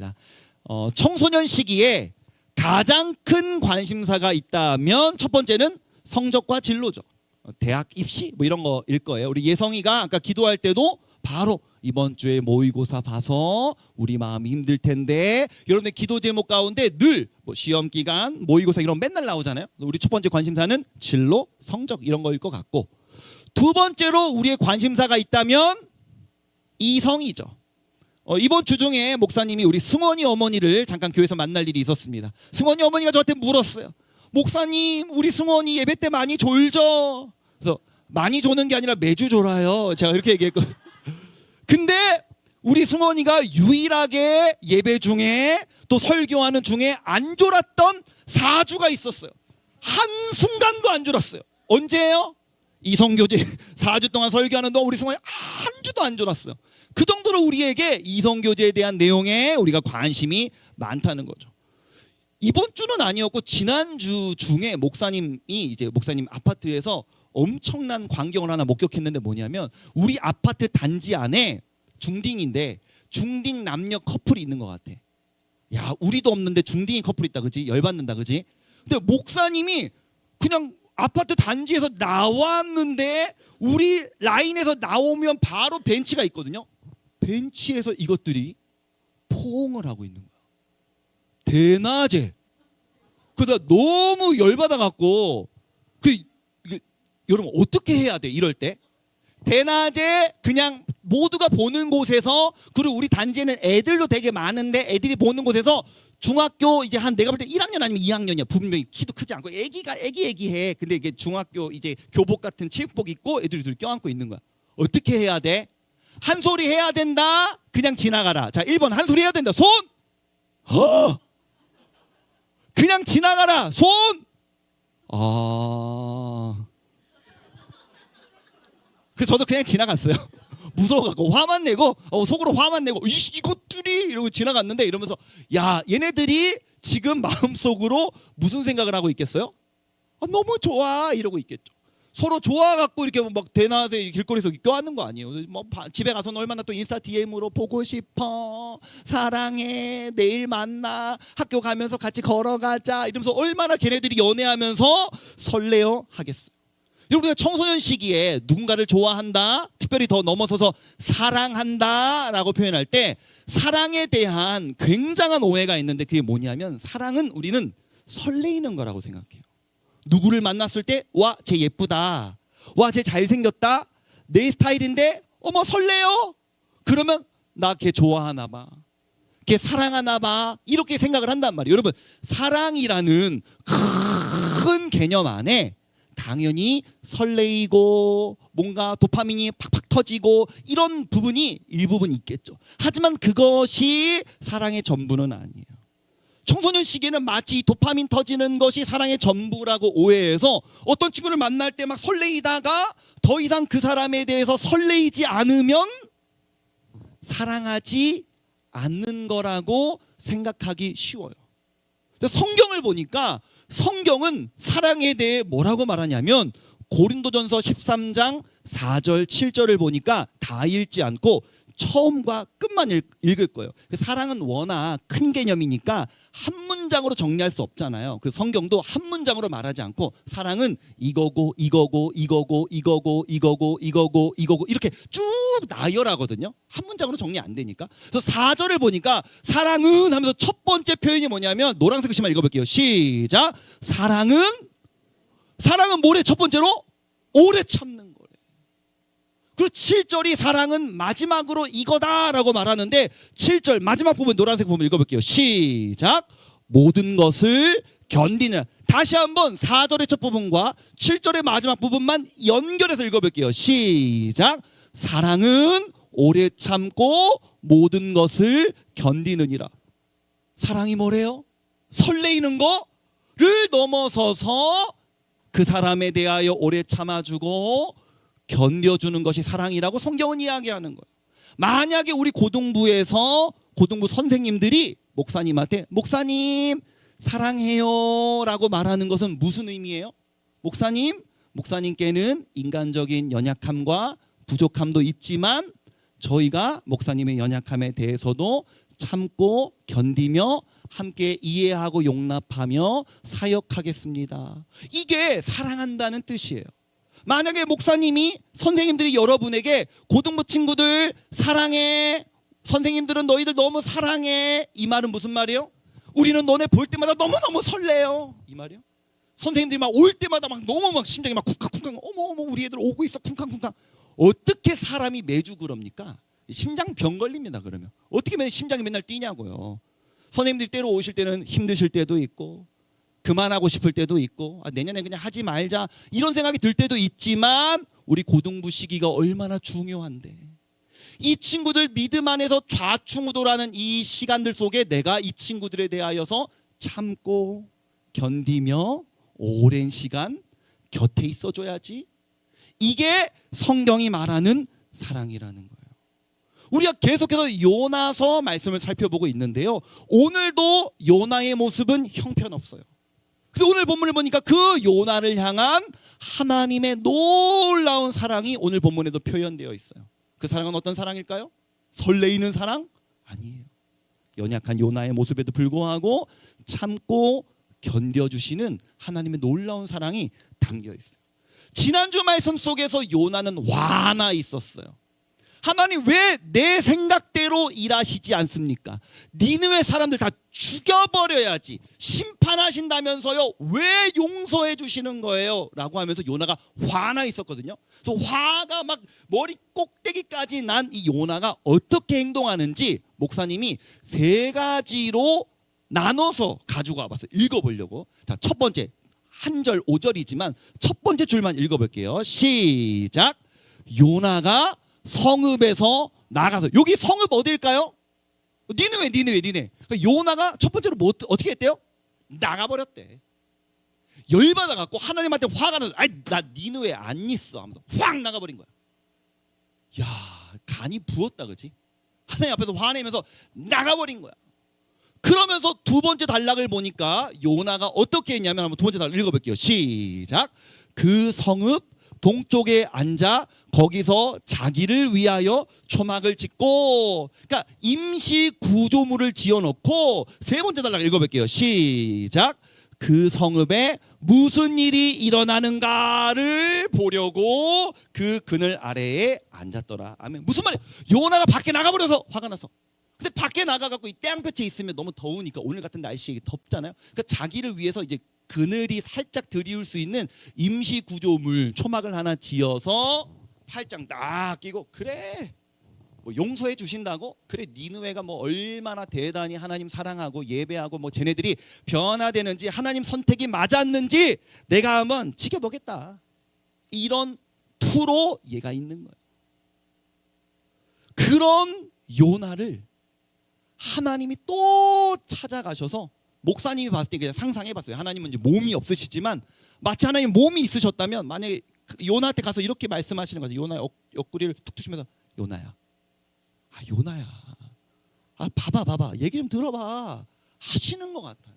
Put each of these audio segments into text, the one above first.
있습니다. 청소년 시기에 가장 큰 관심사가 있다면 첫 번째는 성적과 진로죠. 대학 입시 뭐 이런 거일 거예요. 우리 예성이가 아까 기도할 때도 바로 이번 주에 모의고사 봐서 우리 마음이 힘들 텐데, 여러분의 기도 제목 가운데 늘 뭐 시험 기간, 모의고사 이런 맨날 나오잖아요. 우리 첫 번째 관심사는 진로, 성적 이런 거일 것 같고, 두 번째로 우리의 관심사가 있다면 이성이죠. 이번 주 중에 목사님이 우리 승원이 어머니를 잠깐 교회에서 만날 일이 있었습니다. 승원이 어머니가 저한테 물었어요. 목사님, 우리 승원이 예배 때 많이 졸죠? 그래서 많이 조는 게 아니라 매주 졸아요. 제가 이렇게 얘기했거든요. 근데 우리 승원이가 유일하게 예배 중에 또 설교하는 중에 안 졸았던 4주가 있었어요. 한순간도 안 졸았어요. 언제예요? 이성교제 4주 동안 설교하는 동안 우리 승원이 한 주도 안 졸았어요. 그 정도로 우리에게 이성교제에 대한 내용에 우리가 관심이 많다는 거죠. 이번 주는 아니었고 지난주 중에 목사님 아파트에서 엄청난 광경을 하나 목격했는데, 뭐냐면 우리 아파트 단지 안에 중딩인데 중딩 남녀 커플이 있는 것 같아. 야, 우리도 없는데 중딩이 커플 있다, 그지? 열받는다, 그지? 근데 목사님이 그냥 아파트 단지에서 나왔는데 우리 라인에서 나오면 바로 벤치가 있거든요. 벤치에서 이것들이 포옹을 하고 있는 거야. 대낮에. 그러다 너무 열받아갖고 여러분 어떻게 해야 돼? 이럴 때 대낮에 그냥 모두가 보는 곳에서, 그리고 우리 단지에는 애들도 되게 많은데 애들이 보는 곳에서 중학교 이제 한 내가 볼 때 1학년 아니면 2학년이야. 분명히 키도 크지 않고 애기해. 근데 이게 중학교 이제 교복 같은 체육복 입고 애들이 둘 껴안고 있는 거야. 어떻게 해야 돼? 한 소리 해야 된다. 그냥 지나가라. 자, 1번 한 소리 해야 된다. 손. 그냥 지나가라. 손. 그래서 저도 그냥 지나갔어요. 무서워갖고 화만 내고 속으로 화만 내고 이것들이 이러고 지나갔는데, 이러면서 야, 얘네들이 지금 마음속으로 무슨 생각을 하고 있겠어요? 너무 좋아 이러고 있겠죠. 서로 좋아갖고 이렇게 막 대낮에 길거리에서 껴안는 거 아니에요. 뭐 집에 가서는 얼마나 또 인스타 DM으로 보고 싶어, 사랑해, 내일 만나, 학교 가면서 같이 걸어가자 이러면서 얼마나 걔네들이 연애하면서 설레어 하겠어요. 여러분, 청소년 시기에 누군가를 좋아한다, 특별히 더 넘어서서 사랑한다 라고 표현할 때 사랑에 대한 굉장한 오해가 있는데, 그게 뭐냐면 사랑은 우리는 설레이는 거라고 생각해요. 누구를 만났을 때 와, 쟤 예쁘다, 와, 쟤 잘생겼다, 내 스타일인데 어머 설레요. 그러면 나 걔 좋아하나 봐, 걔 사랑하나 봐, 이렇게 생각을 한단 말이에요. 여러분, 사랑이라는 큰 개념 안에 당연히 설레이고 뭔가 도파민이 팍팍 터지고 이런 부분이 일부분 있겠죠. 하지만 그것이 사랑의 전부는 아니에요. 청소년 시기에는 마치 도파민 터지는 것이 사랑의 전부라고 오해해서 어떤 친구를 만날 때 막 설레이다가 더 이상 그 사람에 대해서 설레이지 않으면 사랑하지 않는 거라고 생각하기 쉬워요. 성경을 보니까 성경은 사랑에 대해 뭐라고 말하냐면, 고린도전서 13장 4절 7절을 보니까 다 읽지 않고 처음과 끝만 읽을 거예요. 사랑은 워낙 큰 개념이니까 한 문장으로 정리할 수 없잖아요. 그 성경도 한 문장으로 말하지 않고 사랑은 이거고 이거고 이거고 이거고 이거고 이거고 이거고 이렇게 쭉 나열하거든요. 한 문장으로 정리 안 되니까. 그래서 4절을 보니까 사랑은 하면서 첫 번째 표현이 뭐냐면, 노란색 글씨만 읽어볼게요. 시작. 사랑은 뭐래? 첫 번째로 오래 참는 거래. 그리고 7절이 사랑은 마지막으로 이거다라고 말하는데, 7절 마지막 부분 노란색 부분 읽어볼게요. 시작. 모든 것을 견디는. 다시 한번 4절의 첫 부분과 7절의 마지막 부분만 연결해서 읽어볼게요. 시작. 사랑은 오래 참고 모든 것을 견디느니라. 사랑이 뭐래요? 설레이는 거를 넘어서서 그 사람에 대하여 오래 참아주고 견뎌주는 것이 사랑이라고 성경은 이야기하는 거예요. 만약에 우리 고등부에서 고등부 선생님들이 목사님한테 목사님 사랑해요 라고 말하는 것은 무슨 의미예요? 목사님께는 인간적인 연약함과 부족함도 있지만 저희가 목사님의 연약함에 대해서도 참고 견디며 함께 이해하고 용납하며 사역하겠습니다. 이게 사랑한다는 뜻이에요. 만약에 목사님이 선생님들이 여러분에게 고등부 친구들 사랑해, 선생님들은 너희들 너무 사랑해, 이 말은 무슨 말이에요? 우리는 너네 볼 때마다 너무너무 설레요, 이 말이에요. 선생님들이 막 올 때마다 막 너무 막 심장이 막 쿵쾅쿵쾅, 어머 우리 애들 오고 있어 쿵쾅쿵쾅. 어떻게 사람이 매주 그럽니까? 심장병 걸립니다. 그러면 어떻게 심장이 맨날 뛰냐고요. 선생님들이 때로 오실 때는 힘드실 때도 있고 그만하고 싶을 때도 있고 내년에 그냥 하지 말자 이런 생각이 들 때도 있지만 우리 고등부 시기가 얼마나 중요한데 이 친구들 믿음 안에서 좌충우돌하는 이 시간들 속에 내가 이 친구들에 대하여서 참고 견디며 오랜 시간 곁에 있어줘야지. 이게 성경이 말하는 사랑이라는 거예요. 우리가 계속해서 요나서 말씀을 살펴보고 있는데요. 오늘도 요나의 모습은 형편없어요. 근데 오늘 본문을 보니까 그 요나를 향한 하나님의 놀라운 사랑이 오늘 본문에도 표현되어 있어요. 그 사랑은 어떤 사랑일까요? 설레이는 사랑? 아니에요. 연약한 요나의 모습에도 불구하고 참고 견뎌주시는 하나님의 놀라운 사랑이 담겨 있어요. 지난주 말씀 속에서 요나는 화나 있었어요. 하나님 왜 내 생각대로 일하시지 않습니까? 니느웨 사람들 다 죽여버려야지. 심판하신다면서요. 왜 용서해 주시는 거예요? 라고 하면서 요나가 화나 있었거든요. 그래서 화가 막 머리 꼭대기까지 난 이 요나가 어떻게 행동하는지 목사님이 세 가지로 나눠서 가지고 와봤어요. 읽어보려고. 자, 첫 번째 한 절 5절이지만 첫 번째 줄만 읽어볼게요. 시작. 요나가 성읍에서 나가서, 여기 성읍 어딜까요? 니느웨. 그러니까 요나가 첫 번째로 뭐 어떻게 했대요? 나가버렸대. 열받아갖고 하나님한테 화가 나서 나 니느웨 안 있어 하면서 확 나가버린 거야. 야, 간이 부었다, 그렇지? 하나님 앞에서 화내면서 나가버린 거야. 그러면서 두 번째 단락을 보니까 요나가 어떻게 했냐면 한번 두 번째 단락 읽어볼게요. 시작. 그 성읍 동쪽에 앉아 거기서 자기를 위하여 초막을 짓고, 그러니까 임시 구조물을 지어놓고, 세 번째 단락 읽어볼게요. 시작. 그 성읍에 무슨 일이 일어나는가를 보려고 그 그늘 아래에 앉았더라. 아멘. 무슨 말이야? 요나가 밖에 나가버려서 화가 나서. 근데 밖에 나가갖고 이 태양볕에 있으면 너무 더우니까, 오늘 같은 날씨에 덥잖아요. 그러니까 자기를 위해서 이제 그늘이 살짝 드리울 수 있는 임시 구조물 초막을 하나 지어서 팔짱 딱 끼고, 그래 뭐 용서해 주신다고? 그래 니느웨가 뭐 얼마나 대단히 하나님 사랑하고 예배하고 뭐 쟤네들이 변화되는지 하나님 선택이 맞았는지 내가 한번 지켜보겠다. 이런 투로 얘가 있는 거예요. 그런 요나를 하나님이 또 찾아가셔서, 목사님이 봤을 때 그냥 상상해봤어요. 하나님은 이제 몸이 없으시지만 마치 하나님 몸이 있으셨다면 만약에 요나한테 가서 이렇게 말씀하시는 거죠. 요나 옆구리를 툭 두시면서 요나야, 요나야, 봐봐, 얘기 좀 들어봐 하시는 것 같아요.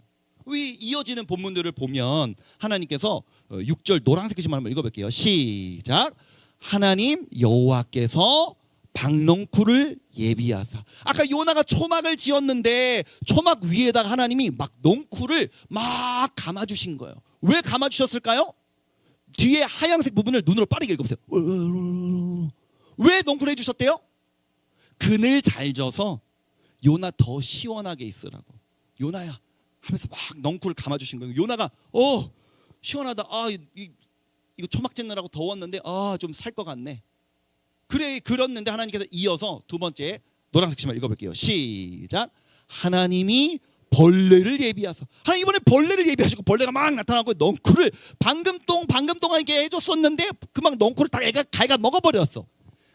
이 이어지는 본문들을 보면 하나님께서 6절 노란색 글씨만 한번 읽어볼게요. 시작. 하나님 여호와께서 박넝쿨을 예비하사. 아까 요나가 초막을 지었는데 초막 위에다가 하나님이 막 넝쿨을 막 감아주신 거예요. 왜 감아주셨을까요? 뒤에 하얀색 부분을 눈으로 빠르게 읽어보세요. 왜 넝쿨 해주셨대요? 그늘 잘 져서 요나 더 시원하게 있으라고. 요나야 하면서 막 넝쿨을 감아주신 거예요. 요나가 시원하다. 이거 초막 짓느라고 더웠는데 좀 살 것 같네. 그래 그랬는데 하나님께서 이어서 두 번째 노란색 글씨만 읽어볼게요. 시작. 하나님이 벌레를 예비하사. 하나님 이번에 벌레를 예비하시고 벌레가 막 나타나고 넝쿨을 방금 동안 이렇게 해줬었는데 금방 넝쿨을 다 애가 갈가 먹어버렸어.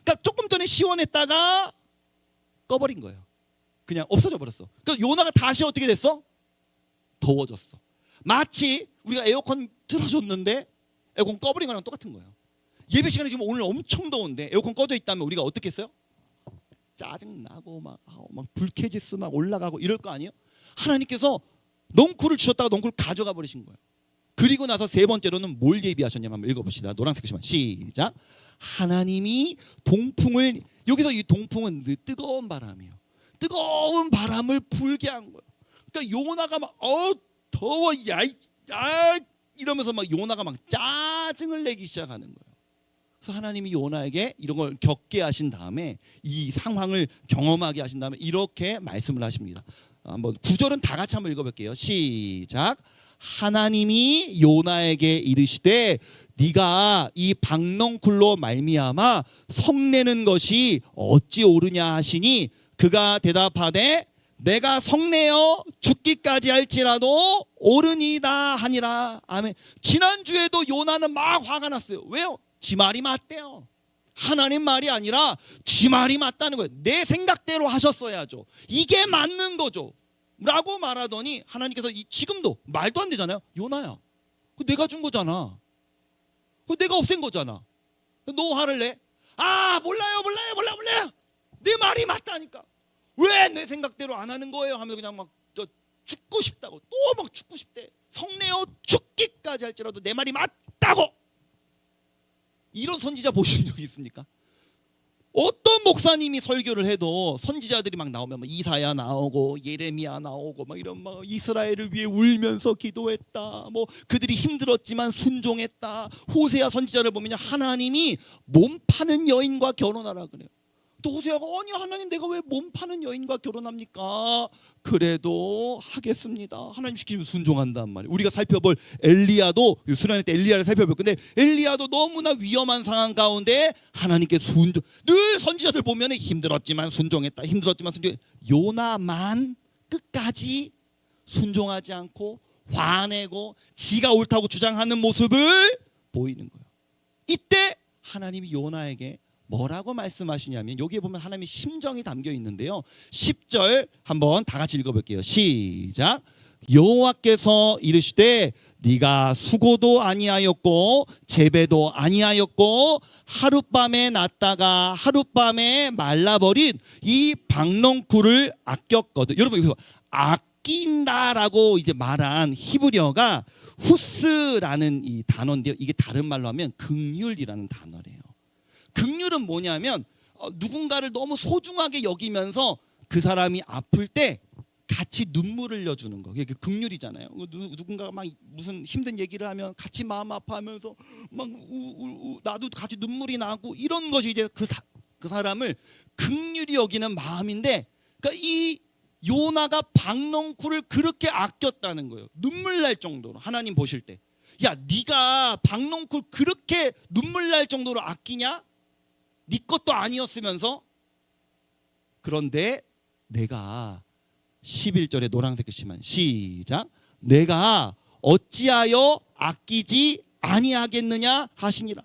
그러니까 조금 전에 시원했다가 꺼버린 거예요. 그냥 없어져 버렸어. 그러니까 요나가 다시 어떻게 됐어? 더워졌어. 마치 우리가 에어컨 틀어줬는데 에어컨 꺼버린 거랑 똑같은 거예요. 예배 시간에 지금 오늘 엄청 더운데 에어컨 꺼져 있다면 우리가 어떻게 했어요? 짜증나고 막 불쾌지수 막 올라가고 이럴 거 아니에요? 하나님께서 넝쿨을 주셨다가 넝쿨을 가져가 버리신 거예요. 그리고 나서 세 번째로는 뭘 예비하셨냐면 한번 읽어봅시다. 노란색 글씨만 시작. 하나님이 동풍을, 여기서 이 동풍은 뜨거운 바람이에요. 뜨거운 바람을 불게 한 거예요. 그러니까 요나가 막 더워 야 이러면서 막 요나가 막 짜증을 내기 시작하는 거예요. 그래서 하나님이 요나에게 이런 걸 겪게 하신 다음에 이 상황을 경험하게 하신 다음에 이렇게 말씀을 하십니다. 한번 9절은 다 같이 한번 읽어볼게요. 시작. 하나님이 요나에게 이르시되 네가 이 박넝쿨로 말미암아 성내는 것이 어찌 옳으냐 하시니 그가 대답하되 내가 성내어 죽기까지 할지라도 옳으니이다 하니라. 아멘. 지난주에도 요나는 막 화가 났어요. 왜요? 지 말이 맞대요. 하나님 말이 아니라 지 말이 맞다는 거예요. 내 생각대로 하셨어야죠. 이게 맞는 거죠 라고 말하더니 하나님께서 지금도 말도 안 되잖아요. 요나야, 내가 준 거잖아. 내가 없앤 거잖아. 너 화를 내? 몰라요. 내 말이 맞다니까. 왜 내 생각대로 안 하는 거예요? 하면서 그냥 막 죽고 싶다고 또 막 죽고 싶대. 성내어 죽기까지 할지라도 내 말이 맞다고. 이런 선지자 보신 적 있습니까? 어떤 목사님이 설교를 해도 선지자들이 막 나오면 막 이사야 나오고 예레미야 나오고 막 이런 막 이스라엘을 위해 울면서 기도했다. 뭐 그들이 힘들었지만 순종했다. 호세아 선지자를 보면 하나님이 몸 파는 여인과 결혼하라 그래요. 또 호세아가 아니 하나님 내가 왜 몸 파는 여인과 결혼합니까? 그래도 하겠습니다. 하나님 시키면 순종한단 말이에요. 우리가 살펴볼 엘리야도 수련회 때 엘리야를 살펴볼 건데 엘리야도 너무나 위험한 상황 가운데 하나님께 순종. 늘 선지자들 보면 힘들었지만 순종했다. 요나만 끝까지 순종하지 않고 화내고 지가 옳다고 주장하는 모습을 보이는 거예요. 이때 하나님이 요나에게 뭐라고 말씀하시냐면 여기에 보면 하나님의 심정이 담겨 있는데요. 10절 한번 다 같이 읽어볼게요. 시작. 여호와께서 이르시되 네가 수고도 아니하였고 재배도 아니하였고 하룻밤에 났다가 하룻밤에 말라버린 이 박넝쿨을 아꼈거든. 여러분 여기서 아낀다라고 이제 말한 히브리어가 후스라는 이 단어인데요. 이게 다른 말로 하면 긍휼이라는 단어래요. 긍휼은 뭐냐면 누군가를 너무 소중하게 여기면서 그 사람이 아플 때 같이 눈물을 흘려주는 거. 그게 긍휼이잖아요. 누군가가 막 무슨 힘든 얘기를 하면 같이 마음 아파하면서 막 나도 같이 눈물이 나고 이런 것이 이제 그 사람을 긍휼히 여기는 마음인데, 그러니까 이 요나가 박넝쿨을 그렇게 아꼈다는 거예요. 눈물 날 정도로. 하나님 보실 때 야 네가 박넝쿨 그렇게 눈물 날 정도로 아끼냐? 네 것도 아니었으면서. 그런데 내가 11절에 노란색 글씨만 시작. 내가 어찌하여 아끼지 아니하겠느냐 하시니라.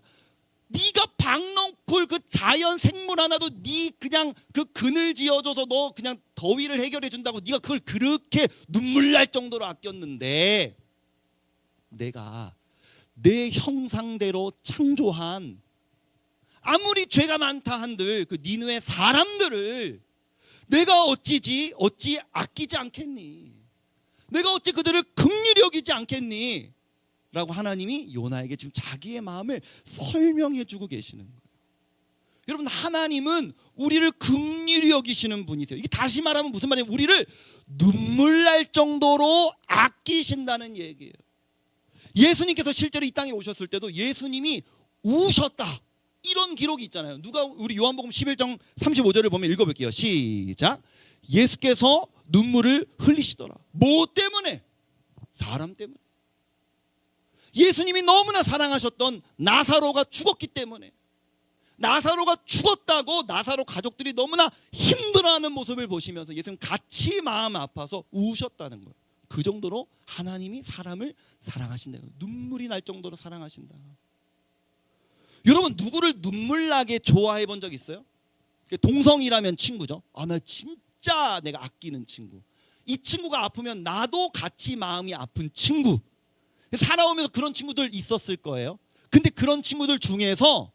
네가 박넝쿨 그 자연 생물 하나도 네 그냥 그 그늘 지어줘서 너 그냥 더위를 해결해 준다고 네가 그걸 그렇게 눈물 날 정도로 아꼈는데 내가 내 형상대로 창조한 아무리 죄가 많다 한들 그 니느웨 사람들을 내가 어찌 아끼지 않겠니? 내가 어찌 그들을 긍휼히 여기지 않겠니? 라고 하나님이 요나에게 지금 자기의 마음을 설명해 주고 계시는 거예요. 여러분 하나님은 우리를 긍휼히 여기시는 분이세요. 이게 다시 말하면 무슨 말이에요? 우리를 눈물 날 정도로 아끼신다는 얘기예요. 예수님께서 실제로 이 땅에 오셨을 때도 예수님이 우셨다. 이런 기록이 있잖아요. 누가 우리 요한복음 11장 35절을 보면 읽어볼게요. 시작. 예수께서 눈물을 흘리시더라. 뭐 때문에? 사람 때문에. 예수님이 너무나 사랑하셨던 나사로가 죽었기 때문에. 나사로가 죽었다고 나사로 가족들이 너무나 힘들어하는 모습을 보시면서 예수님 같이 마음 아파서 우셨다는 거예요. 그 정도로 하나님이 사람을 사랑하신다. 눈물이 날 정도로 사랑하신다. 여러분 누구를 눈물 나게 좋아해 본 적 있어요? 동성이라면 친구죠. 나 진짜 내가 아끼는 친구. 이 친구가 아프면 나도 같이 마음이 아픈 친구. 살아오면서 그런 친구들 있었을 거예요. 근데 그런 친구들 중에서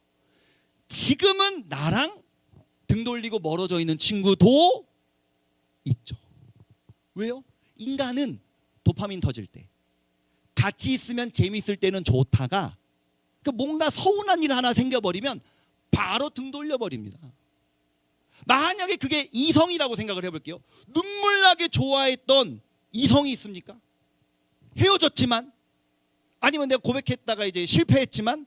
지금은 나랑 등 돌리고 멀어져 있는 친구도 있죠. 왜요? 인간은 도파민 터질 때 같이 있으면 재미있을 때는 좋다가 뭔가 서운한 일 하나 생겨버리면 바로 등 돌려버립니다. 만약에 그게 이성이라고 생각을 해볼게요. 눈물 나게 좋아했던 이성이 있습니까? 헤어졌지만, 아니면 내가 고백했다가 이제 실패했지만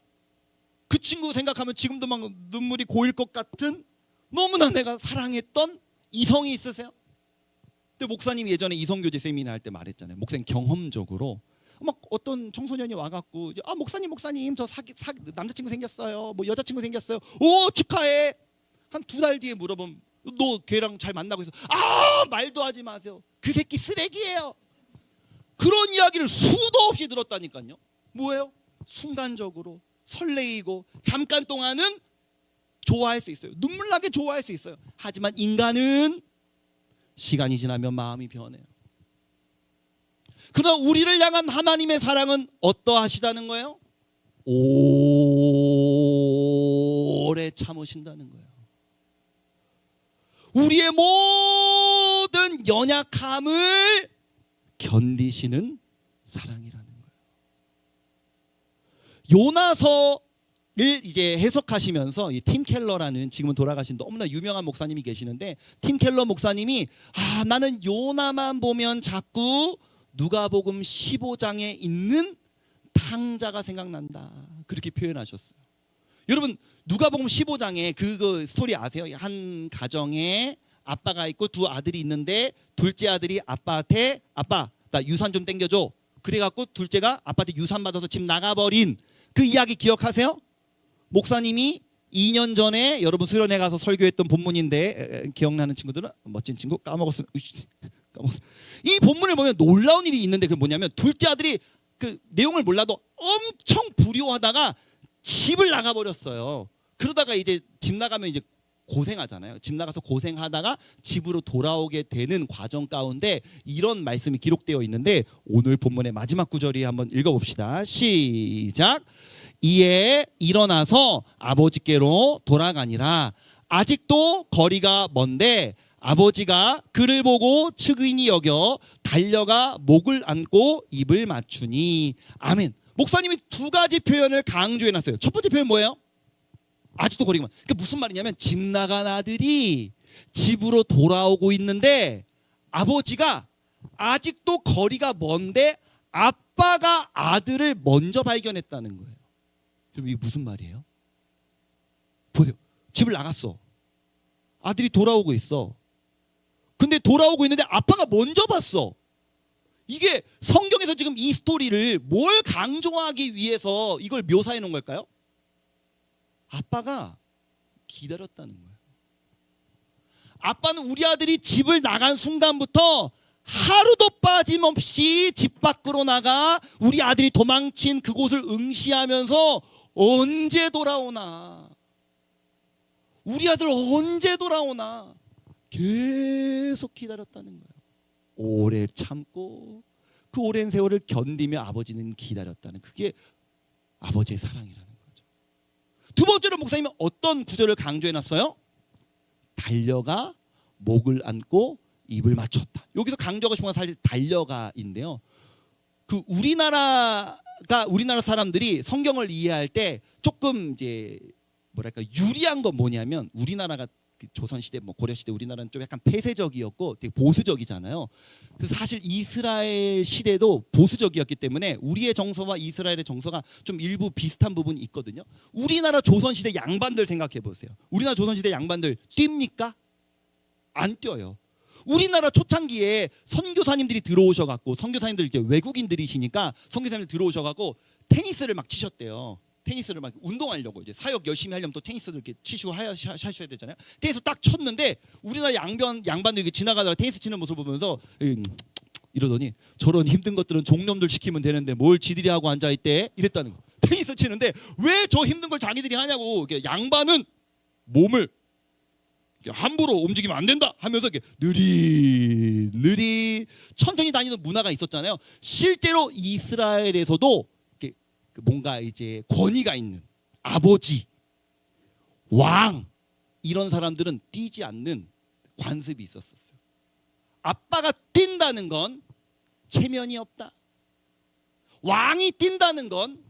그 친구 생각하면 지금도 막 눈물이 고일 것 같은 너무나 내가 사랑했던 이성이 있으세요? 근데 목사님이 예전에 이성교제 세미나 할 때 말했잖아요. 목사님 경험적으로 막 어떤 청소년이 와갖고 목사님 저 남자친구 생겼어요, 뭐 여자친구 생겼어요. 오 축하해. 한 2달 뒤에 물어보면 너 걔랑 잘 만나고 있어. 말도 하지 마세요. 그 새끼 쓰레기예요. 그런 이야기를 수도 없이 들었다니까요. 뭐예요? 순간적으로 설레이고 잠깐 동안은 좋아할 수 있어요. 눈물 나게 좋아할 수 있어요. 하지만 인간은 시간이 지나면 마음이 변해요. 그러나 우리를 향한 하나님의 사랑은 어떠하시다는 거예요? 오래 참으신다는 거예요. 우리의 모든 연약함을 견디시는 사랑이라는 거예요. 요나서를 이제 해석하시면서 이 팀 켈러라는 지금은 돌아가신 너무나 유명한 목사님이 계시는데, 팀 켈러 목사님이 나는 요나만 보면 자꾸 누가복음 15장에 있는 탕자가 생각난다, 그렇게 표현하셨어요. 여러분 누가복음 15장에 그 스토리 아세요? 한 가정에 아빠가 있고 2 아들이 있는데, 둘째 아들이 아빠한테 아빠 나 유산 좀 땡겨줘. 그래갖고 둘째가 아빠한테 유산 받아서 집 나가버린 그 이야기 기억하세요? 목사님이 2년 전에 여러분 수련회 가서 설교했던 본문인데, 기억나는 친구들은 멋진 친구 까먹었어요. 이 본문을 보면 놀라운 일이 있는데, 그게 뭐냐면 둘째 아들이 그 내용을 몰라도 엄청 불효하다가 집을 나가버렸어요. 그러다가 이제 집 나가면 이제 고생하잖아요. 집 나가서 고생하다가 집으로 돌아오게 되는 과정 가운데 이런 말씀이 기록되어 있는데, 오늘 본문의 마지막 구절이 한번 읽어봅시다. 시작. 이에 일어나서 아버지께로 돌아가니라. 아직도 거리가 먼데 아버지가 그를 보고 측은히 여겨 달려가 목을 안고 입을 맞추니. 아멘. 목사님이 2가지 표현을 강조해놨어요. 첫 번째 표현 뭐예요? 아직도 거리가. 그게 무슨 말이냐면, 집 나간 아들이 집으로 돌아오고 있는데 아버지가 아직도 거리가 먼데 아빠가 아들을 먼저 발견했다는 거예요. 그럼 이게 무슨 말이에요? 보세요. 집을 나갔어. 아들이 돌아오고 있어. 근데 돌아오고 있는데 아빠가 먼저 봤어. 이게 성경에서 지금 이 스토리를 뭘 강조하기 위해서 이걸 묘사해 놓은 걸까요? 아빠가 기다렸다는 거예요. 아빠는 우리 아들이 집을 나간 순간부터 하루도 빠짐없이 집 밖으로 나가 우리 아들이 도망친 그곳을 응시하면서 언제 돌아오나, 우리 아들 언제 돌아오나 계속 기다렸다는 거예요. 오래 참고 그 오랜 세월을 견디며 아버지는 기다렸다는, 그게 아버지의 사랑이라는 거죠. 2번째로 목사님은 어떤 구절을 강조해놨어요? 달려가 목을 안고 입을 맞췄다. 여기서 강조하고 싶은 건 사실 달려가인데요. 그 우리나라 사람들이 성경을 이해할 때 조금 이제 뭐랄까 유리한 건 뭐냐면, 우리나라가 조선 시대, 고려 시대 우리나라는 좀 약간 폐쇄적이었고 되게 보수적이잖아요. 그래서 사실 이스라엘 시대도 보수적이었기 때문에 우리의 정서와 이스라엘의 정서가 좀 일부 비슷한 부분이 있거든요. 우리나라 조선 시대 양반들 생각해 보세요. 우리나라 조선 시대 양반들 뜁니까? 안 뛰어요. 우리나라 초창기에 선교사님들이 들어오셔갖고, 선교사님들 이제 외국인들이시니까 선교사님들 들어오셔갖고 테니스를 막 치셨대요. 테니스를 막 운동하려고, 이제 사역 열심히 하려면 또 테니스를 이렇게 치시고 하셔야 되잖아요. 테니스 딱 쳤는데 우리나라 양반들 이렇게 지나가다가 테니스 치는 모습을 보면서 이러더니, 저런 힘든 것들은 종놈들 시키면 되는데 뭘 지들이 하고 앉아 있대, 이랬다는 거. 테니스 치는데 왜 저 힘든 걸 자기들이 하냐고. 양반은 몸을 함부로 움직이면 안 된다 하면서 이렇게 느릿 천천히 다니는 문화가 있었잖아요. 실제로 이스라엘에서도 뭔가 이제 권위가 있는 아버지, 왕, 이런 사람들은 뛰지 않는 관습이 있었어요. 아빠가 뛴다는 건 체면이 없다. 왕이 뛴다는 건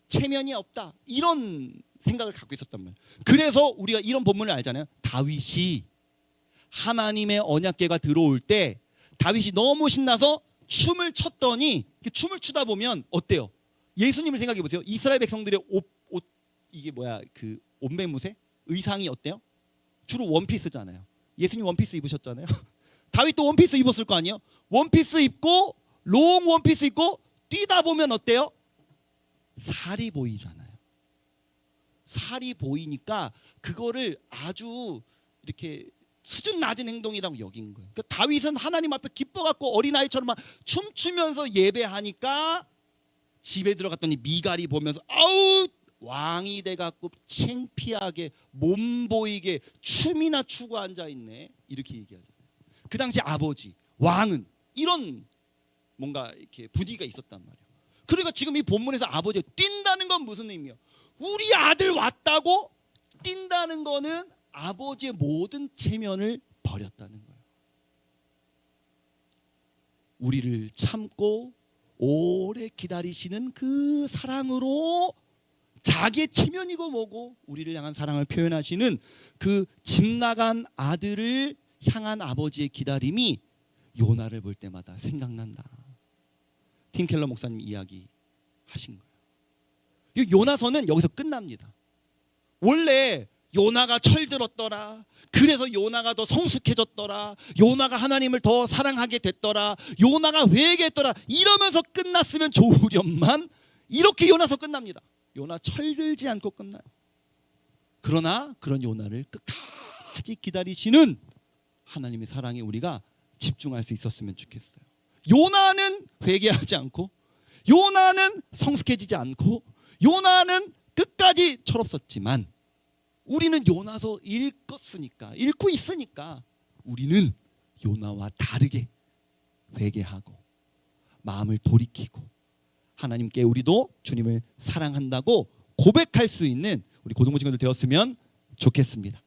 체면이 없다. 이런 생각을 갖고 있었단 말이에요. 그래서 우리가 이런 본문을 알잖아요. 다윗이 하나님의 언약궤가 들어올 때 다윗이 너무 신나서 춤을 췄더니 춤을 추다 보면 어때요? 예수님을 생각해 보세요. 이스라엘 백성들의 옷 이게 뭐야 그 옷매무새 의상이 어때요? 주로 원피스잖아요. 예수님 원피스 입으셨잖아요. 다윗도 원피스 입었을 거 아니에요? 원피스 입고 롱 원피스 입고 뛰다 보면 어때요? 살이 보이잖아요. 살이 보이니까 그거를 아주 이렇게 수준 낮은 행동이라고 여긴 거예요. 그러니까 다윗은 하나님 앞에 기뻐갖고 어린아이처럼 막 춤추면서 예배하니까 집에 들어갔더니 미갈이 보면서 아우 왕이 돼갖고 창피하게 몸 보이게 춤이나 추고 앉아있네 이렇게 얘기하잖아요. 그 당시 아버지 왕은 이런 뭔가 이렇게 분위기가 있었단 말이에요. 그러니까 지금 이 본문에서 아버지가 뛴다는 건 무슨 의미예요? 우리 아들 왔다고 뛴다는 거는 아버지의 모든 체면을 버렸다는 거예요. 우리를 참고 오래 기다리시는 그 사랑으로 자기의 체면이고 뭐고 우리를 향한 사랑을 표현하시는 그 집 나간 아들을 향한 아버지의 기다림이 요나를 볼 때마다 생각난다. 팀 켈러 목사님 이야기 하신 거예요. 이 요나서는 여기서 끝납니다. 원래 요나가 철들었더라. 그래서 요나가 더 성숙해졌더라. 요나가 하나님을 더 사랑하게 됐더라. 요나가 회개했더라. 이러면서 끝났으면 좋으련만 이렇게 요나서 끝납니다. 요나 철들지 않고 끝나요. 그러나 그런 요나를 끝까지 기다리시는 하나님의 사랑에 우리가 집중할 수 있었으면 좋겠어요. 요나는 회개하지 않고 요나는 성숙해지지 않고 요나는 끝까지 철없었지만 우리는 요나서 읽고 있으니까 우리는 요나와 다르게 회개하고 마음을 돌이키고 하나님께 우리도 주님을 사랑한다고 고백할 수 있는 우리 고등부 친구들 되었으면 좋겠습니다.